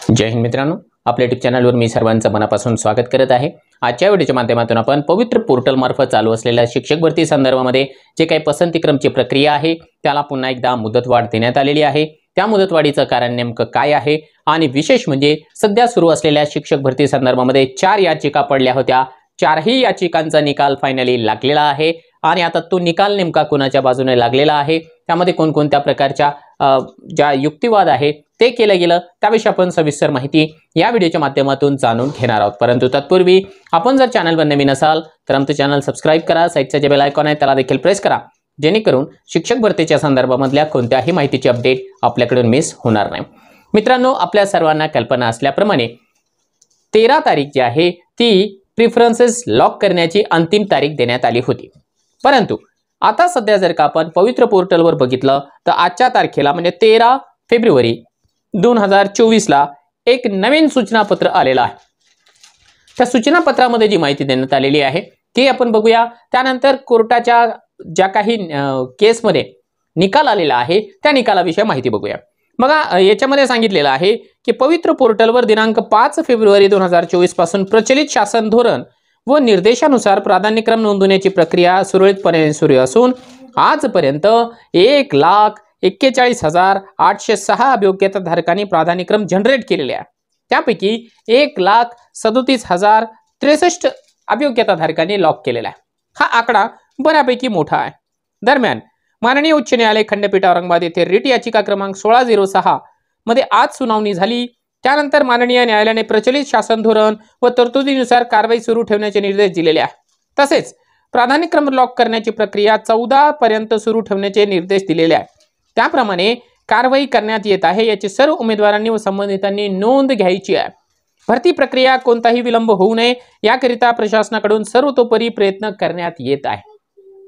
जय हिंद मित्रांनो, आपल्या यूट्यूब चॅनलवर मी सर्वांचं मनापासून स्वागत करत आहे। आजच्या व्हिडिओच्या माध्यमातून आपण पवित्र पोर्टल मार्फत चालू असलेल्या शिक्षक भरती संदर्भामध्ये जे काही पसंतीक्रमची प्रक्रिया आहे त्याला पुन्हा एकदा मुदतवाढ देण्यात आलेली आहे। त्या मुदतवाढीचं कारण नेमकं काय आहे आणि विशेष म्हणजे सध्या सुरू असलेल्या शिक्षक भरती संदर्भामध्ये 4 याचिका पडल्या होत्या। 4ही याचिकांचा निकाल फायनली लागलेला आहे आणि आता तो निकाल नेमका कोणाच्या बाजूने लागलेला आहे, त्यामध्ये कोणकोणत्या प्रकारच्या ज्या युक्तिवाद आहे ते केलं गेलं त्याविषयी आपण सविस्तर माहिती या व्हिडिओच्या माध्यमातून जाणून घेणार आहोत। परंतु तत्पूर्वी आपण जर चॅनलवर नवीन असाल तर आमचं चॅनल सबस्क्राइब करा, साइडचा जे बेल आयकॉन आहे त्याला देखील प्रेस करा, जेणेकरून शिक्षक भरतीच्या संदर्भामधल्या कोणत्याही माहितीची अपडेट आपल्याकडून मिस होणार नाही। मित्रांनो, आपल्या सर्वांना कल्पना असल्याप्रमाणे 13 तारीख जी आहे ती प्रेफरन्सेस लॉक करण्याची अंतिम तारीख देण्यात आली होती। परंतु आता सध्या जर का आपण पवित्र पोर्टलवर बघितलं तर आजच्या तारखेला म्हणजे 13 फेब्रुवारी 2024 ला एक नवीन सूचनापत्र आलेला आहे। त्या सूचनापत्रामध्ये जी माहिती देण्यात आलेली आहे ती आपण बघूया। त्यानंतर कोर्टाच्या ज्या काही केसमध्ये निकाल आलेला आहे त्या निकालाविषयी माहिती बघूया। बघा, याच्यामध्ये सांगितलेलं आहे की पवित्र पोर्टलवर दिनांक 5 फेब्रुवारी 2024 पासून प्रचलित शासन धोरण व निर्देशानुसार प्राधान्यक्रम नोंदवण्याची प्रक्रिया सुरळीतपणे सुरू असून आजपर्यंत 1,41,806 अभियोग्यताधारकांनी प्राधान्यक्रम जनरेट केलेले आहे। त्यापैकी 1,37,063 अभियोग्यताधारकांनी लॉक केलेला आहे। हा आकडा बऱ्यापैकी मोठा आहे। दरम्यान माननीय उच्च न्यायालय खंडपीठ औरंगाबाद येथे रिट याचिका क्रमांक 1606 मध्ये आज सुनावणी झाली। त्यानंतर माननीय न्यायालयाने प्रचलित शासन धोरण व तरतुदीनुसार कारवाई सुरू ठेवण्याचे निर्देश दिलेले आहेत। तसेच प्राधान्यक्रम लॉक करण्याची प्रक्रिया 14 पर्यंत सुरू ठेवण्याचे निर्देश दिलेले आहेत। त्याप्रमाणे कारवाई करण्यात येत आहे याची सर्व उमेदवारांनी व संबंधितांनी नोंद घ्यायची आहे। भरती प्रक्रिया कोणताही विलंब होऊ नये याकरिता प्रशासनाकडून सर्वतोपरी प्रयत्न करण्यात येत आहे।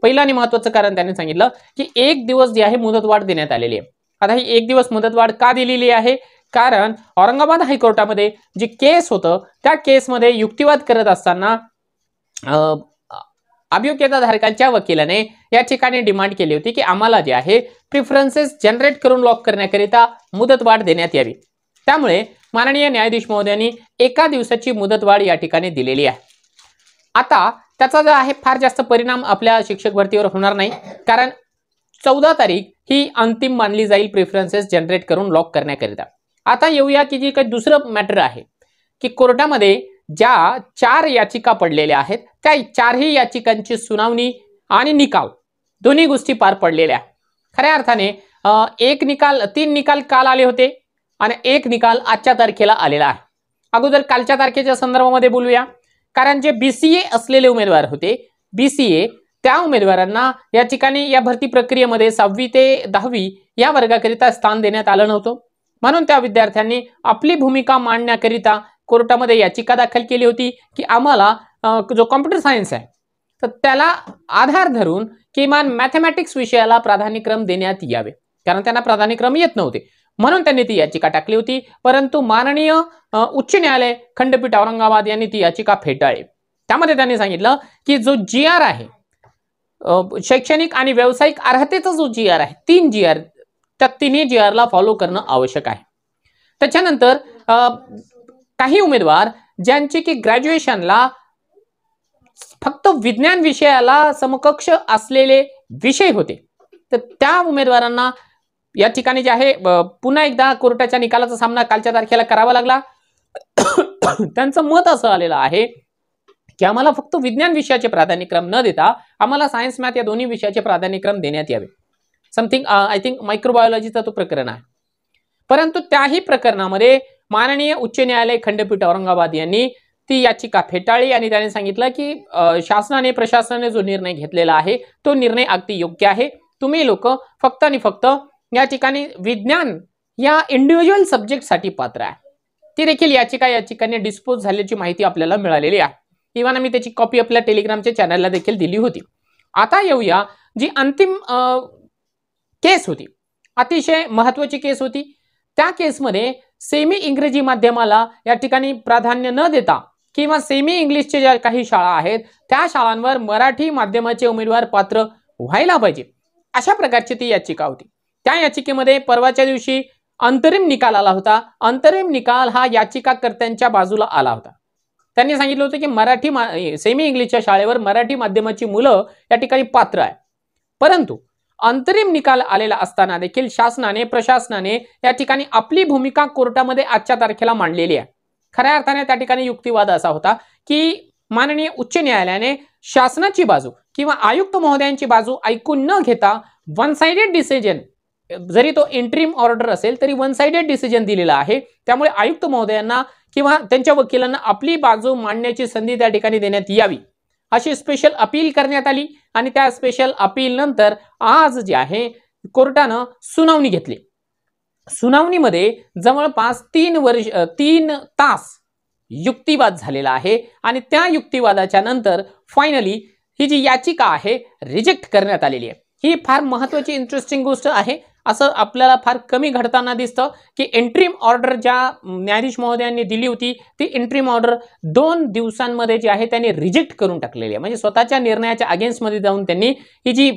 पहिलं आणि महत्त्वाचं कारण त्यांनी सांगितलं की 1 दिवस जी आहे मुदतवाढ देण्यात आलेली आहे। आता ही 1 दिवस मुदतवाढ का दिलेली आहे? कारण औरंगाबाद हायकोर्टामध्ये जी केस होतं त्या केसमध्ये युक्तिवाद करत असताना अभियोग्यताधारकांच्या वकिलाने या ठिकाणी डिमांड केली होती की आम्हाला जे आहे प्रेफरन्सेस जनरेट करून लॉक करण्याकरिता मुदतवाढ देण्यात यावी। त्यामुळे माननीय न्यायाधीश महोदयांनी 1 दिवसाची मुदतवाढ या ठिकाणी दिलेली आहे। आता त्याचा जो आहे फार जास्त परिणाम आपल्या शिक्षक भरतीवर होणार नाही, कारण 14 तारीख ही अंतिम मानली जाईल प्रेफरन्सेस जनरेट करून लॉक करण्याकरिता। आता येऊया की जी काही दुसरं मॅटर आहे की कोर्टामध्ये ज्या 4 याचिका पडलेल्या आहेत त्या 4ही याचिकांची सुनावणी आणि निकाल दोन्ही गोष्टी पार पडलेल्या। खऱ्या अर्थाने 3 निकाल काल आले होते आणि 1 निकाल आजच्या तारखेला आलेला आहे। अगोदर कालच्या तारखेच्या संदर्भामध्ये बोलूया, कारण जे BCA असलेले उमेदवार होते, BCA त्या उमेदवारांना या ठिकाणी या भरती प्रक्रियेमध्ये 6वी ते 10वी या वर्गाकरिता स्थान देण्यात आलं नव्हतं, म्हणून त्या विद्यार्थ्यांनी आपली भूमिका मांडण्याकरिता कोर्टामध्ये याचिका दाखल केली होती की आम्हाला जो कॉम्प्युटर सायन्स आहे तर त्याला आधार धरून किमान मॅथमॅटिक्स विषयाला प्राधान्यक्रम देण्यात यावे, कारण त्यांना प्राधान्यक्रम येत नव्हते, म्हणून त्यांनी ती याचिका टाकली होती। परंतु माननीय उच्च न्यायालय खंडपीठ औरंगाबाद यांनी ती याचिका फेटाळली। त्यामध्ये त्यांनी सांगितलं की जो GR आहे, शैक्षणिक आणि व्यावसायिक अर्हतेचा जो GR आहे, 3 GR, त्या 3ही GRला फॉलो करणं आवश्यक आहे। त्याच्यानंतर काही उमेदवार ज्यांचे की ग्रॅज्युएशनला फक्त विज्ञान विषयाला समकक्ष असलेले विषय होते तर त्या उमेदवारांना या ठिकाणी जे आहे पुन्हा एकदा कोर्टाच्या निकालाचा सामना कालच्या तारखेला करावा लागला। त्यांचं मत असं आलेलं आहे की आम्हाला फक्त विज्ञान विषयाचे प्राधान्यक्रम न देता आम्हाला सायन्स मॅथ या दोन्ही विषयाचे प्राधान्यक्रम देण्यात यावे। समथिंग आय थिंक मायक्रोबायोलॉजीचा तो प्रकरण आहे। परंतु त्याही प्रकरणामध्ये माननीय उच्च न्यायालय खंडपीठ औरंगाबाद यांनी ती याचिका फेटाळली आणि त्याने सांगितलं की शासनाने प्रशासनाने जो निर्णय घेतलेला आहे तो निर्णय अगदी योग्य आहे। तुम्ही लोक फक्त आणि फक्त या ठिकाणी विज्ञान या इंडिव्हिज्युअल सब्जेक्टसाठी पात्र आहे। ती देखील याचिकाने डिस्पोज झाल्याची माहिती आपल्याला मिळालेली आहे। इव्हन आम्ही त्याची कॉपी आपल्या टेलिग्रामच्या चॅनलला देखील दिली होती। आता येऊया जी अंतिम केस होती, अतिशय महत्त्वाची केस होती। त्या केसमध्ये सेमी इंग्रजी माध्यमाला या ठिकाणी प्राधान्य न देता किंवा सेमी इंग्लिशचे ज्या काही शाळा आहेत त्या शाळांवर मराठी माध्यमाचे उमेदवार पात्र व्हायला पाहिजे, अशा प्रकारची ती याचिका होती। त्या याचिकेमध्ये परवाच्या दिवशी अंतरिम निकाल आला होता. अंतरिम निकाल हा याचिकाकर्त्यांच्या बाजूला आला होता. त्यांनी सांगितलं होतं की सेमी इंग्लिशच्या शाळेवर मराठी माध्यमाची मुलं या ठिकाणी पात्र आहे. परंतु अंतरिम निकाल आलेला असताना देखील शासनाने प्रशासनाने या ठिकाणी आपली भूमिका कोर्टामध्ये आजच्या तारखेला मांडलेली आहे. खऱ्या अर्थाने त्या ठिकाणी युक्तिवाद असा होता की माननीय उच्च न्यायालयाने शासनाची बाजू किंवा आयुक्त महोदयांची बाजू ऐकून न घेता वन साइडेड डिसिजन, जरी तो इंटरिम ऑर्डर असेल तरी वन साइडेड डिसिजन दिलेला आहे. त्यामुळे आयुक्त महोदयांना किंवा त्यांच्या वकिलांना आपली बाजू मांडण्याची संधी त्या ठिकाणी देण्यात यावी अशी स्पेशल अपील करण्यात आली. आणि त्या स्पेशल अपील नंतर आज जे आहे कोर्टानं सुनावणी घेतली. सुनावणीमध्ये जवळपास 3 तास युक्तिवाद झालेला आहे. आणि त्या युक्तिवादाच्या नंतर फायनली ही जी याचिका आहे रिजेक्ट करण्यात आलेली आहे. ही फार महत्त्वाची इंटरेस्टिंग गोष्ट आहे. असं आपल्याला फार कमी घडताना दिसतं की इंटरिम ऑर्डर ज्या न्यायाधीश महोदयांनी दिली होती ती इंटरिम ऑर्डर 2 दिवसांमध्ये जी आहे त्यांनी रिजेक्ट करून टाकलेली आहे. म्हणजे स्वतःच्या निर्णयाच्या अगेन्स्टमध्ये जाऊन त्यांनी ही जी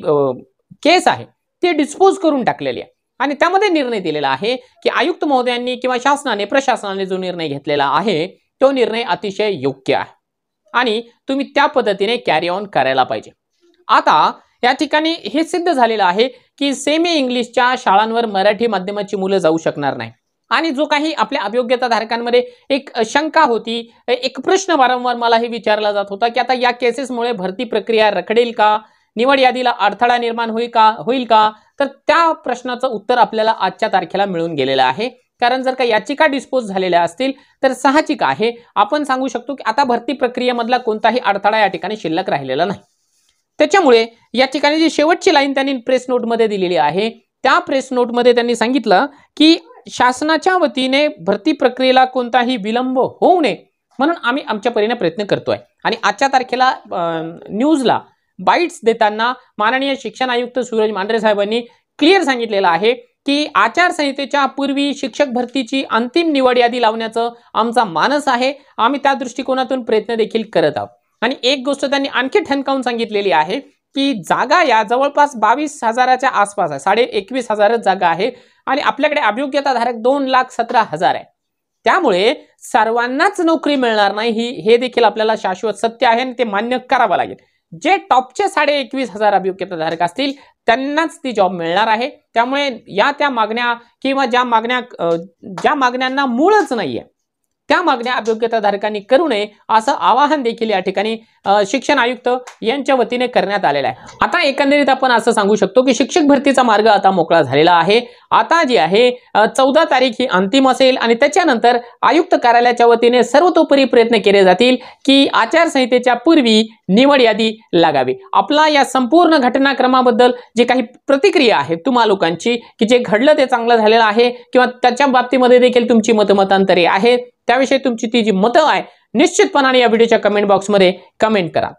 केस आहे ती डिस्पोज करून टाकलेली आहे. आणि त्यामध्ये निर्णय दिलेला आहे की आयुक्त महोदयांनी किंवा शासनाने प्रशासनाने जो निर्णय घेतलेला आहे तो निर्णय अतिशय योग्य आहे आणि तुम्ही त्या पद्धतीने कॅरी ऑन करायला पाहिजे. आता या ठिकाणी हे सिद्ध झालेलं आहे की सेमी इंग्लिशच्या शाळांवर मराठी माध्यमाची मुलं जाऊ शकणार नाही. आणि जो काही आपल्या अभियोग्यता धारकांमध्ये एक शंका होती, एक प्रश्न वारंवार मला हे विचारला जात होता की आता या केसेसमुळे भरती प्रक्रिया रखडेल का, निवड यादीला अडथळा निर्माण होईल का, तर त्या प्रश्नाचं उत्तर आपल्याला आजच्या तारखेला मिळून गेलेलं आहे. कारण जर का याचिका डिस्पोज झालेल्या असतील तर साहजिक आहे आपण सांगू शकतो की आता भरती प्रक्रियेमधला कोणताही अडथळा या ठिकाणी शिल्लक राहिलेला नाही. त्याच्यामुळे या ठिकाणी जी शेवटची लाईन त्यांनी प्रेस नोटमध्ये दिलेली आहे त्या प्रेस नोटमध्ये त्यांनी सांगितलं की शासनाच्या वतीने भरती प्रक्रियेला कोणताही विलंब होऊ नये म्हणून आम्ही आमच्या परीने प्रयत्न करतोय. आणि आजच्या तारखेला न्यूजला बाईट्स देताना माननीय शिक्षण आयुक्त सूरज मांढरे साहेबांनी क्लिअर सांगितलेलं आहे की आचारसंहितेच्या पूर्वी शिक्षक भरतीची अंतिम निवड यादी लावण्याचं आमचा मानस आहे. आम्ही त्या दृष्टिकोनातून प्रयत्न देखील करत आहोत. आणि एक गोष्ट त्यांनी आणखी ठणकावून सांगितलेली आहे की जागा या जवळपास 22,000च्या आसपास आहे, 21,500 जागा आहे आणि आपल्याकडे अभियोग्यता धारक 2,17,000 आहे. त्यामुळे सर्वांनाच नोकरी मिळणार नाही हे देखील आपल्याला शाश्वत सत्य आहे आणि ते मान्य करावं लागेल. जे टॉपचे 21,500 अभियोग्यता धारक असतील त्यांनाच ती जॉब मिळणार आहे. त्यामुळे त्या मागण्या किंवा ज्या मागण्यांना मूळच नाहीये त्या मागण्या अभियोग्यता धारकांनी करू नये असं आवाहन देखील या ठिकाणी शिक्षण आयुक्त यांच्या वतीने करण्यात आलेलं आहे. आता एकंदरीत आपण असं सांगू शकतो की शिक्षक भरतीचा मार्ग आता मोकळा झालेला आहे. आता जी आहे 14 तारीख ही अंतिम असेल आणि त्याच्यानंतर आयुक्त कार्यालयाच्या वतीने सर्वतोपरी प्रयत्न केले जातील की आचारसंहितेच्या पूर्वी निवड यादी लागावी. आपला या संपूर्ण घटनाक्रमाबद्दल जे काही प्रतिक्रिया आहे तुम्हा लोकांची की जे घडलं ते चांगलं झालेलं आहे किंवा त्याच्या बाबतीमध्ये देखील तुमची मतांतरे आहेत त्याविषयी तुमची ती जी मतं आहे निश्चितपणाने या व्हिडिओच्या कमेंट बॉक्समध्ये कमेंट करा.